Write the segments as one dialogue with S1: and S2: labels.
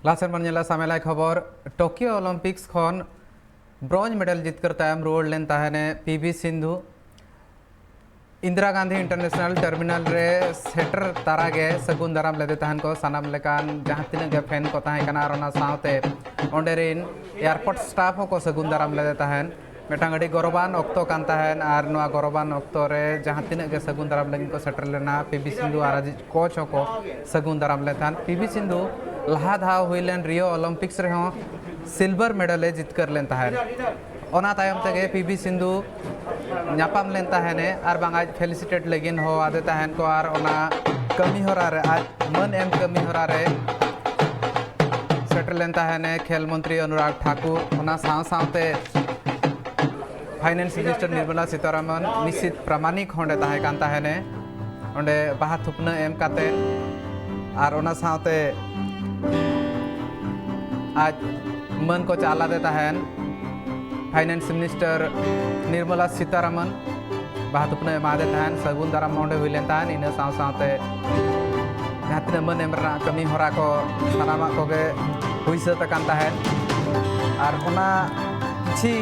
S1: लासेर मनला सामेलाय खबर टोक्यो ओलंपिक्स खन ब्रॉन्ज मेडल जितकर तायम रुआड़ लेन ताहने PV Sindhu Indira Gandhi international terminal रे सेटर तारागे सगुन दाराम लेदे तहन को सानाम लेकान जहां तिनाग गे फैन को ताहे कना रोना सावते ओंडेरिन एयरपोर्ट स्टाफ को सगुन दाराम लेदे तहन मेटांग अड़ी गौरवान ऑक्तो कान तहन आर नोआ गौरवान ऑक्तो रे जहां तिनाग गे सगुन दाराम लगिन को सेटर लेना पीवी सिंधु आर कोच को सगुन दाराम लेथान पीवी सिंधु लहा धाव हुईलेन रियो ओलंपिक्स रे हो सिल्वर मेडल जितकर लेन तहन ओना तायम तगे पीवी सिंधु नापाम लेन तहने आर बांग आज फेलिसिटेट लेगिन हो आदे तहन को आर ओना कमी होरा रे आज मन एम कमी होरा रे सेटल लेन तहने खेल मंत्री अनुराग ठाकुर ओना साव सावते फाइनेंस मिनिस्टर निर्मला सीतारमन निश्चित प्रामाणिक होंडे ताहे कान तहने ओंडे बाहा थुपना एम काते आर ओना सावते आज मन को चाला दे तहन फाइनेंस मिनिस्टर निर्मला सीतारमन बाहतुपने मादे तहन सगुन दाराम मोंडे हुईलेन तहन इन साव सावते जहां तिना मन एमरा कमी होरा को सानामा कोगे हुई सतकान तहन आर ओना किछि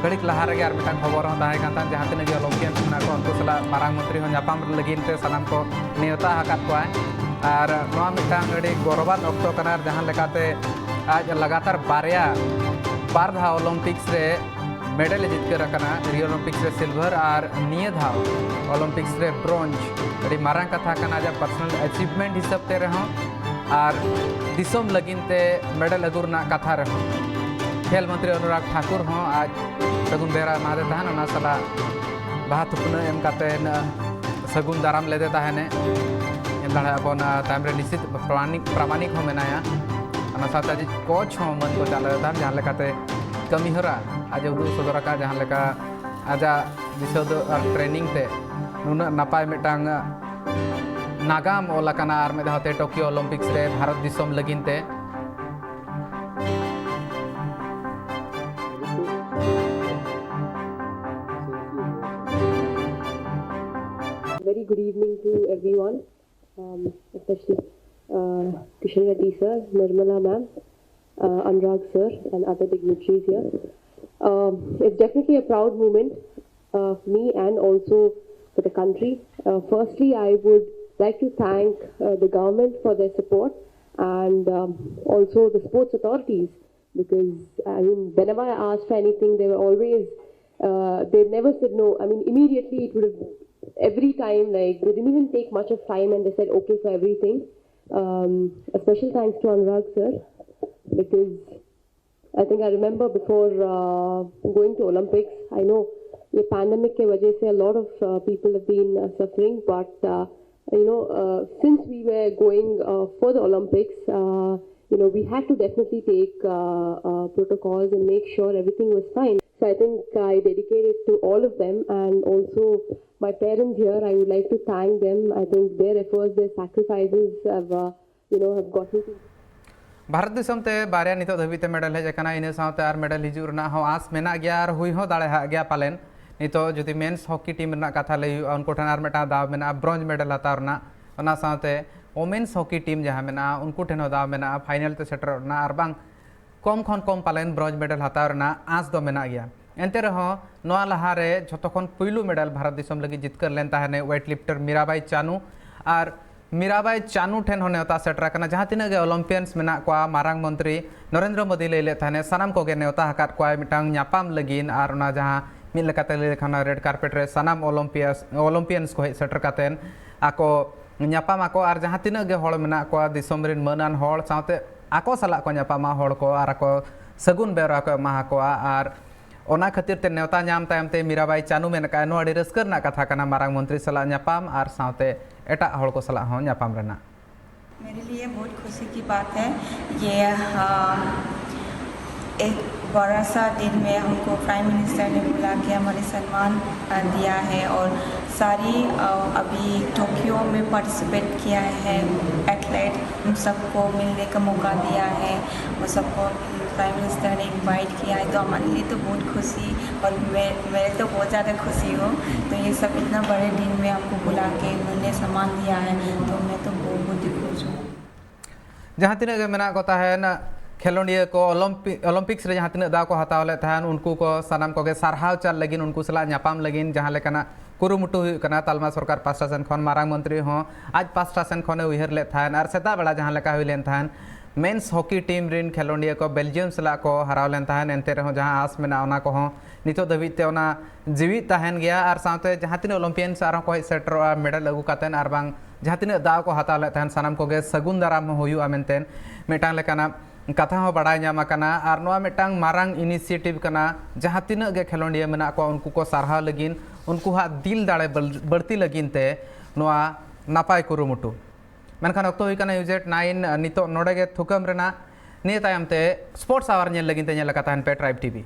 S1: घड़िक लहा रे आर मिटान खबर हो ताहे कान तहन जहां तिना गे ओलंपियन ना को उनको सला मारांग मंत्री हो नापाम लगिन ते सानाम को नेवता हाकात को आर नोआ मिटान अड़ी गौरवान ऑक्टो कनार जहां लेकाते आज लगातार बार धाव ओलंपिक्स रे मेडल जितकर रियो ओलंपिक्स रे सिल्वर और निये धाव ओलंपिक्स रे ब्रोंज अड़ी मारांग कथा कना जा पर्सनल अचीवमेंट हिसाब ते रहो और दिसोम लगिन ते मेडल अगुरना कथा रहो खेल मंत्री अनुराग ठाकुर हो आज सगुन बेरा मादे तहन ओना सला बाहा थुपना एम काते सगुन दाराम लेदे तहने एम दाड़ा अपन ताम रे निश्चित प्रामाणिक हो मेनाया ओना साथ आज कोच हो मन को चाले दान जहां लेकाते कमी हरा आज उदू सदर का जहां लेका आजा दिसद ट्रेनिंग ते नुना नापाय मिटांग नागाम ओलाकाना आर में दाते टोक्यो ओलंपिक्स रे भारत दिसोम लगिन ते
S2: Very good evening to everyone, especially Kishan Reddy sir, Nirmala ma'am, Anurag sir and other dignitaries here. It's definitely a proud moment for me and also for the country. Firstly, I would like to thank the government for their support and also the sports authorities, because I mean, whenever I asked for anything, they were always, they never said no. I mean, immediately it would have, every time, like, they didn't even take much of time and they said okay for everything. A special thanks to Anurag sir, because I think I remember before going to Olympics, I know the pandemic ke wajah se a lot of people have been suffering, but you know, since we were going for the Olympics, you know, we had to definitely take protocols and make sure everything was fine. So I think I dedicate it to all of them, and also my parents here. I would like to thank them. I think their efforts, their sacrifices have, you know, have gotten to.
S1: Bharat दिसम ते बारिया नितो धबीते medal है जकना इने सावते are medal हिजू रना हो आस मेना गया are हुई हो दाड़े हा गया पालेन नितो जुदी मेंस हॉकी टीम रना कथा लई उनको ठन आर मेटा दाव मेना ब्रोंज मेडल हता रना ओना सावते वोमेन्स हॉकी टीम जहां मेना उनको ठन दाव मेना फाइनल ते सेटर रना आर बांग कम खन कम पालेन ब्रोंज मेडल हता रना आस दो मेना गया एंते रहो नोआ लहा रे जतो खन पुइलु मेडल भारत दिसम लगी जितकर लेन ताहने वेट लिफ्टर मीराबाई चानू आर मीराबाई चानू ठेन होने नेवता सेटर कना जहां तिना गे ओलंपियंस मेना को मारांग मंत्री नरेंद्र मोदी ले थाने सानाम को गे नेवता हकात को मिटांग न्यापाम लगिन आर ओना जहां मिल लेकाते ले खाना रेड कार्पेट रे सानाम ओलंपियंस को सेटर कातेन आको न्यापाम आको आर जहां तिना गे होड़ मेना को दिसम रिन मानान होड़ साथे आको सला को न्यापामा होड़ को आर आको सगुन बेरा को महा को आर ओना खातिर ते नेवता नाम तायम ते मीराबाई चानू मेन का नो अड़ी रस्कर ना कथा कना मारांग मंत्री सला न्यापाम आर साथे एटा होड़ को सला हो न्यापाम रेना
S3: मेरे लिए बहुत खुशी की बात है। ये एक बड़ा सा दिन में हमको प्राइम मिनिस्टर ने बुला के हमारे सम्मान दिया है और सारी अभी टोक्यो में पार्टिसिपेट किया है एथलीट उन सबको मिलने का मौका दिया है। वो सबको प्राइम मिनिस्टर ने इनवाइट किया है, तो हमारे लिए तो बहुत खुशी और मैं तो बहुत ज़्यादा खुशी हूँ। तो ये सब इतना बड़े दिन में हमको बुला के उन्होंने सम्मान दिया है, तो मैं तो बहुत खुश हूँ।
S1: जहाँ तीन के मेना को तहन खेलोंडिया को ओलंपिक्स रे जहाँ तीन दाव को हताव ले तहन उनको को सानाम को सारहाव चाल लगिन उनको सला ᱧᱟᱯᱟᱢ लगिन जहाँ लेकना कुरुमुटु हुई कना तालमा सरकार पास्टा सेन खन मारांग मंत्री हो आज पास्टा सेन खने उहर ले थान और सेता बेला जहाँ लेका हुई लेन थान मेन्स हॉकी टीम रिन खेलोंडिया को बेल्जियम सला को हराव लेन थान एनते रहो जहाँ आस मेना ओना को हो नितो दबिते ओना जीवित तहन गया और साथे जहाँ तीन ओलंपियन सारों को सेटर मेडल अगू कातेन और बांग जहाँ तीन दाव को हताव ले तहन सानाम को गे सगुन दाराम हुआ मेनतेन मिटांग लेकाना कथा हो बड़ा ᱧᱟᱢ ᱟᱠᱟᱱᱟ ᱟᱨ ᱱᱚᱣᱟ ᱢᱤᱫᱴᱟᱝ ᱢᱟᱨᱟᱝ ᱤᱱᱤᱥᱤᱭᱮᱴᱤᱵ ᱠᱟᱱᱟ ᱡᱟᱦᱟᱸ ᱛᱤᱱᱟᱹᱜ ᱜᱮ ᱠᱷᱮᱞᱳᱰᱤᱭᱟᱹ ᱢᱮᱱᱟᱜ ᱠᱚᱣᱟ ᱩᱱᱠᱩ ᱠᱚ ᱥᱟᱨᱦᱟᱣ ᱞᱟᱹᱜᱤᱫ ᱩᱱᱠᱩᱣᱟᱜ ᱫᱤᱞ ᱫᱟᱲᱮ ᱵᱟᱹᱲᱛᱤ ᱞᱟᱹᱜᱤᱫ ᱛᱮ ᱱᱚᱣᱟ ᱱᱟᱯᱟᱭ ᱠᱩᱨᱩᱢᱩᱴᱩ ᱢᱮᱱᱠᱷᱟन ᱚᱠᱛᱚ ᱦᱩᱭ ᱠᱟᱱᱟ ᱤᱭᱩᱡᱮᱴ 9 ᱱᱤᱛᱚᱜ ᱱᱚᱰᱮ ᱜᱮ ᱛᱷᱩᱠᱟᱹᱢ ᱨᱮᱱᱟᱜ ᱱᱤᱭᱟᱹ ᱛᱟᱭᱚᱢ ᱛᱮ ᱥᱯᱳᱨᱴᱥ ᱟᱣᱟᱨ ᱧᱮᱞ ᱞᱟᱹᱜᱤᱫ ᱛᱮ ᱧᱮᱞ ᱟᱠᱟ ᱛᱟᱦᱮᱱ ᱯᱮ ᱴᱨᱟᱭᱤᱵ ᱴᱤᱵᱷᱤ